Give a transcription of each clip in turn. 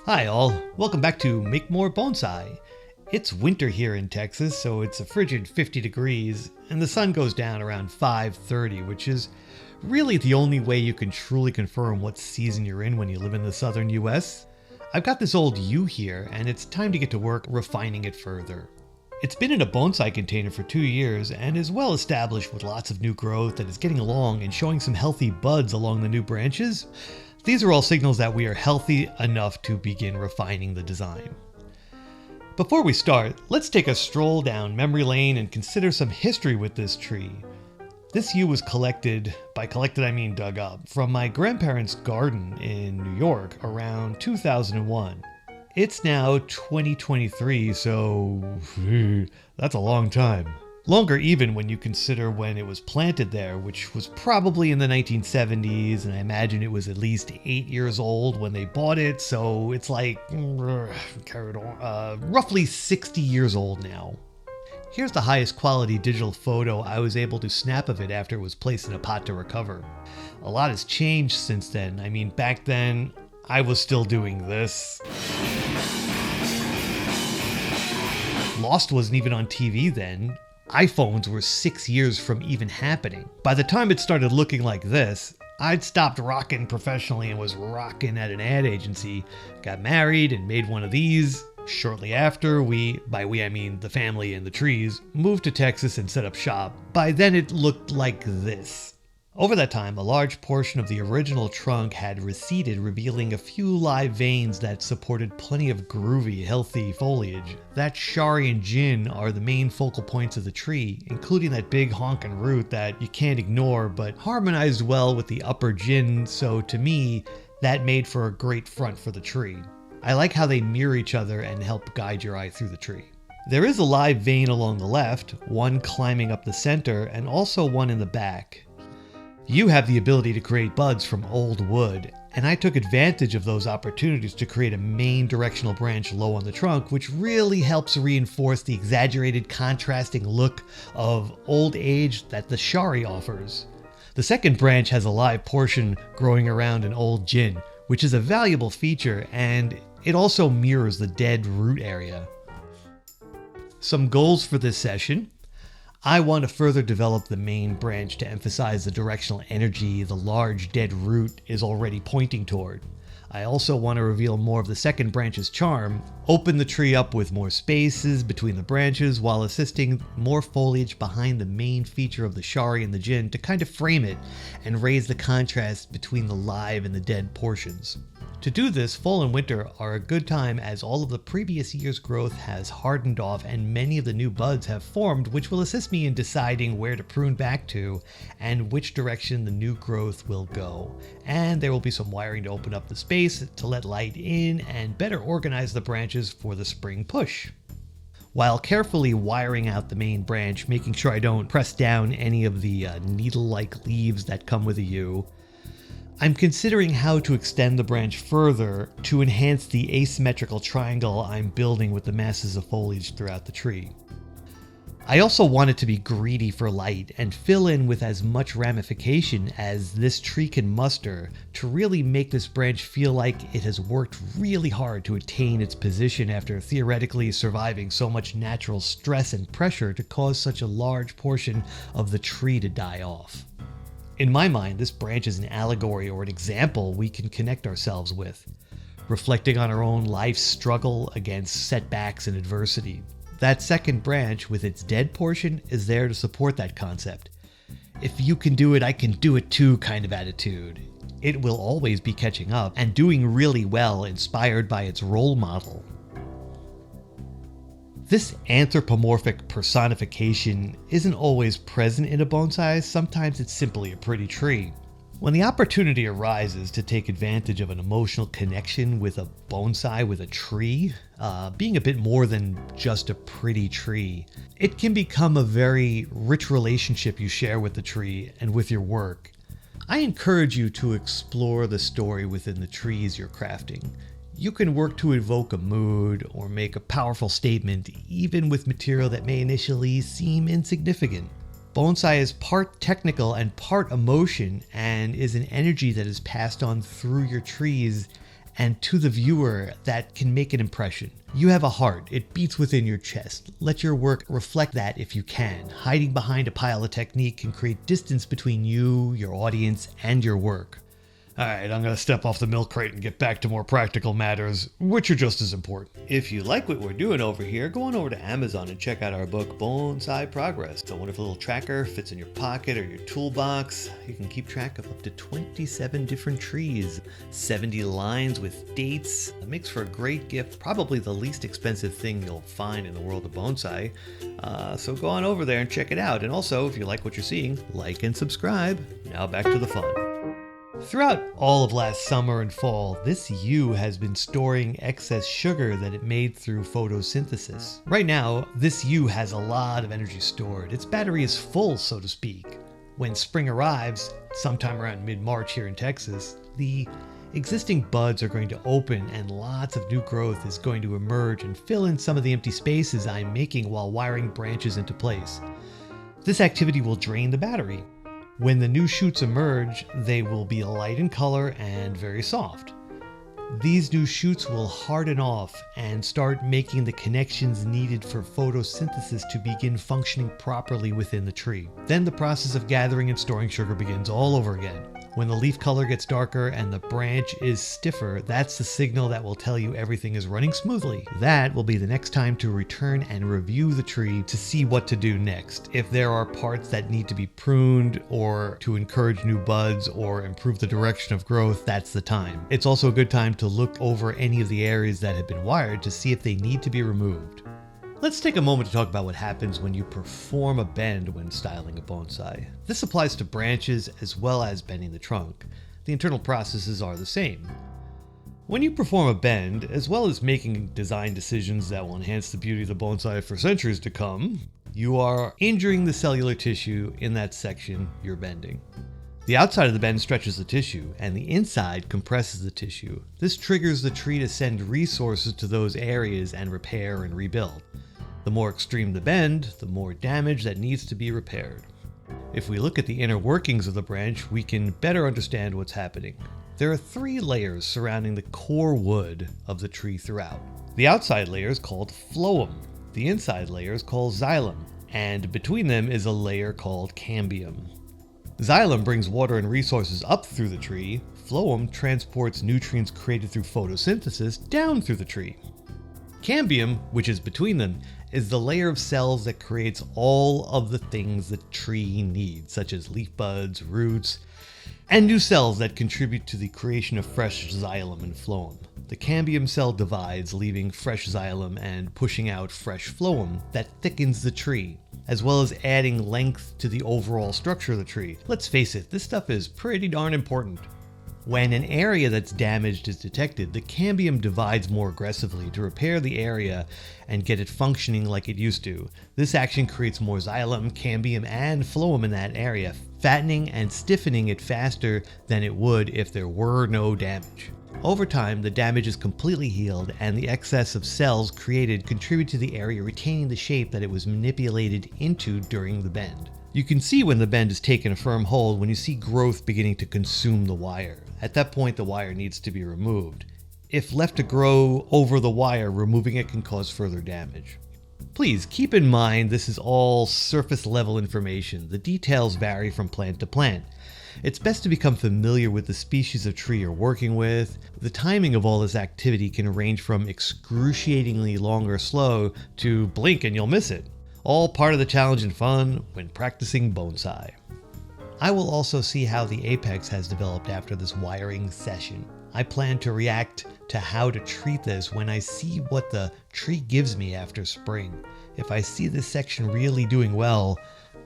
Hi all, welcome back to Make More Bonsai. It's winter here in Texas, so it's a frigid 50 degrees, and the sun goes down around 5:30, which is really the only way you can truly confirm what season you're in when you live in the southern US. I've got this old yew here, and it's time to get to work refining it further. It's been in a bonsai container for 2 years and is well established with lots of new growth that is getting along and showing some healthy buds along the new branches. These are all signals that we are healthy enough to begin refining the design. Before we start, let's take a stroll down memory lane and consider some history with this tree. This yew was collected, by collected I mean dug up, from my grandparents' garden in New York around 2001. It's now 2023, so that's a long time. Longer even when you consider when it was planted there, which was probably in the 1970s, and I imagine it was at least 8 years old when they bought it, so it's like, roughly 60 years old now. Here's the highest quality digital photo I was able to snap of it after it was placed in a pot to recover. A lot has changed since then. I mean, back then, I was still doing this. Lost wasn't even on TV then. iPhones were 6 years from even happening. By the time it started looking like this, I'd stopped rocking professionally and was rocking at an ad agency, got married and made one of these. Shortly after, by we I mean the family and the trees, moved to Texas and set up shop. By then it looked like this. Over that time, a large portion of the original trunk had receded, revealing a few live veins that supported plenty of groovy, healthy foliage. That shari and jin are the main focal points of the tree, including that big honkin' root that you can't ignore, but harmonized well with the upper jin, so to me, that made for a great front for the tree. I like how they mirror each other and help guide your eye through the tree. There is a live vein along the left, one climbing up the center, and also one in the back. You have the ability to create buds from old wood, and I took advantage of those opportunities to create a main directional branch low on the trunk, which really helps reinforce the exaggerated contrasting look of old age that the shari offers. The second branch has a live portion growing around an old jin, which is a valuable feature, and it also mirrors the dead root area. Some goals for this session. I want to further develop the main branch to emphasize the directional energy the large dead root is already pointing toward. I also want to reveal more of the second branch's charm, open the tree up with more spaces between the branches while assisting more foliage behind the main feature of the shari and the jin to kind of frame it and raise the contrast between the live and the dead portions. To do this, fall and winter are a good time as all of the previous year's growth has hardened off and many of the new buds have formed, which will assist me in deciding where to prune back to and which direction the new growth will go. And there will be some wiring to open up the space to let light in and better organize the branches for the spring push. While carefully wiring out the main branch, making sure I don't press down any of the needle-like leaves that come with a yew, I'm considering how to extend the branch further to enhance the asymmetrical triangle I'm building with the masses of foliage throughout the tree. I also want it to be greedy for light and fill in with as much ramification as this tree can muster to really make this branch feel like it has worked really hard to attain its position after theoretically surviving so much natural stress and pressure to cause such a large portion of the tree to die off. In my mind, this branch is an allegory or an example we can connect ourselves with, reflecting on our own life's struggle against setbacks and adversity. That second branch with its dead portion is there to support that concept. If you can do it, I can do it too kind of attitude. It will always be catching up and doing really well, inspired by its role model. This anthropomorphic personification isn't always present in a bonsai, sometimes it's simply a pretty tree. When the opportunity arises to take advantage of an emotional connection with a bonsai with a tree, being a bit more than just a pretty tree, it can become a very rich relationship you share with the tree and with your work. I encourage you to explore the story within the trees you're crafting. You can work to evoke a mood or make a powerful statement even with material that may initially seem insignificant. Bonsai is part technical and part emotion and is an energy that is passed on through your trees and to the viewer that can make an impression. You have a heart. It beats within your chest. Let your work reflect that if you can. Hiding behind a pile of technique can create distance between you, your audience, and your work. Alright, I'm going to step off the milk crate and get back to more practical matters, which are just as important. If you like what we're doing over here, go on over to Amazon and check out our book, Bonsai Progress. It's a wonderful little tracker, fits in your pocket or your toolbox. You can keep track of up to 27 different trees, 70 lines with dates. It makes for a great gift, probably the least expensive thing you'll find in the world of bonsai. So go on over there and check it out. And also, if you like what you're seeing, like and subscribe. Now back to the fun. Throughout all of last summer and fall, this yew has been storing excess sugar that it made through photosynthesis. Right now, this yew has a lot of energy stored. Its battery is full, so to speak. When spring arrives, sometime around mid-March here in Texas, the existing buds are going to open and lots of new growth is going to emerge and fill in some of the empty spaces I'm making while wiring branches into place. This activity will drain the battery. When the new shoots emerge, they will be light in color and very soft. These new shoots will harden off and start making the connections needed for photosynthesis to begin functioning properly within the tree. Then the process of gathering and storing sugar begins all over again. When the leaf color gets darker and the branch is stiffer, that's the signal that will tell you everything is running smoothly. That will be the next time to return and review the tree to see what to do next. If there are parts that need to be pruned or to encourage new buds or improve the direction of growth, that's the time. It's also a good time to look over any of the areas that have been wired to see if they need to be removed. Let's take a moment to talk about what happens when you perform a bend when styling a bonsai. This applies to branches as well as bending the trunk. The internal processes are the same. When you perform a bend, as well as making design decisions that will enhance the beauty of the bonsai for centuries to come, you are injuring the cellular tissue in that section you're bending. The outside of the bend stretches the tissue, and the inside compresses the tissue. This triggers the tree to send resources to those areas and repair and rebuild. The more extreme the bend, the more damage that needs to be repaired. If we look at the inner workings of the branch, we can better understand what's happening. There are 3 layers surrounding the core wood of the tree throughout. The outside layer is called phloem. The inside layer is called xylem, and between them is a layer called cambium. Xylem brings water and resources up through the tree. Phloem transports nutrients created through photosynthesis down through the tree. Cambium, which is between them, is the layer of cells that creates all of the things the tree needs, such as leaf buds, roots, and new cells that contribute to the creation of fresh xylem and phloem. The cambium cell divides, leaving fresh xylem and pushing out fresh phloem that thickens the tree, as well as adding length to the overall structure of the tree. Let's face it, this stuff is pretty darn important. When an area that's damaged is detected, the cambium divides more aggressively to repair the area and get it functioning like it used to. This action creates more xylem, cambium, and phloem in that area, fattening and stiffening it faster than it would if there were no damage. Over time, the damage is completely healed, and the excess of cells created contribute to the area retaining the shape that it was manipulated into during the bend. You can see when the bend has taken a firm hold when you see growth beginning to consume the wire. At that point, the wire needs to be removed. If left to grow over the wire, removing it can cause further damage. Please keep in mind this is all surface level information. The details vary from plant to plant. It's best to become familiar with the species of tree you're working with. The timing of all this activity can range from excruciatingly long or slow to blink and you'll miss it. All part of the challenge and fun when practicing bonsai. I will also see how the apex has developed after this wiring session. I plan to react to how to treat this when I see what the tree gives me after spring. If I see this section really doing well,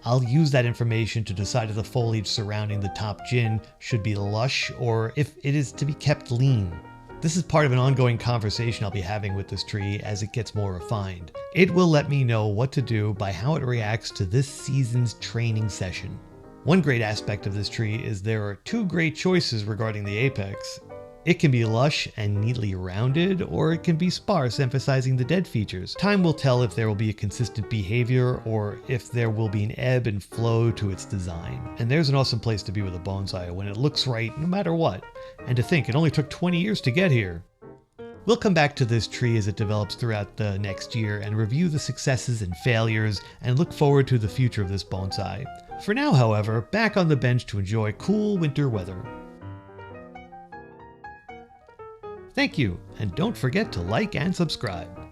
I'll use that information to decide if the foliage surrounding the top gin should be lush or if it is to be kept lean. This is part of an ongoing conversation I'll be having with this tree as it gets more refined. It will let me know what to do by how it reacts to this season's training session. One great aspect of this tree is there are 2 great choices regarding the apex. It can be lush and neatly rounded, or it can be sparse, emphasizing the dead features. Time will tell if there will be a consistent behavior or if there will be an ebb and flow to its design. And there's an awesome place to be with a bonsai when it looks right no matter what. And to think it only took 20 years to get here. We'll come back to this tree as it develops throughout the next year and review the successes and failures and look forward to the future of this bonsai. For now, however, back on the bench to enjoy cool winter weather. Thank you, and don't forget to like and subscribe.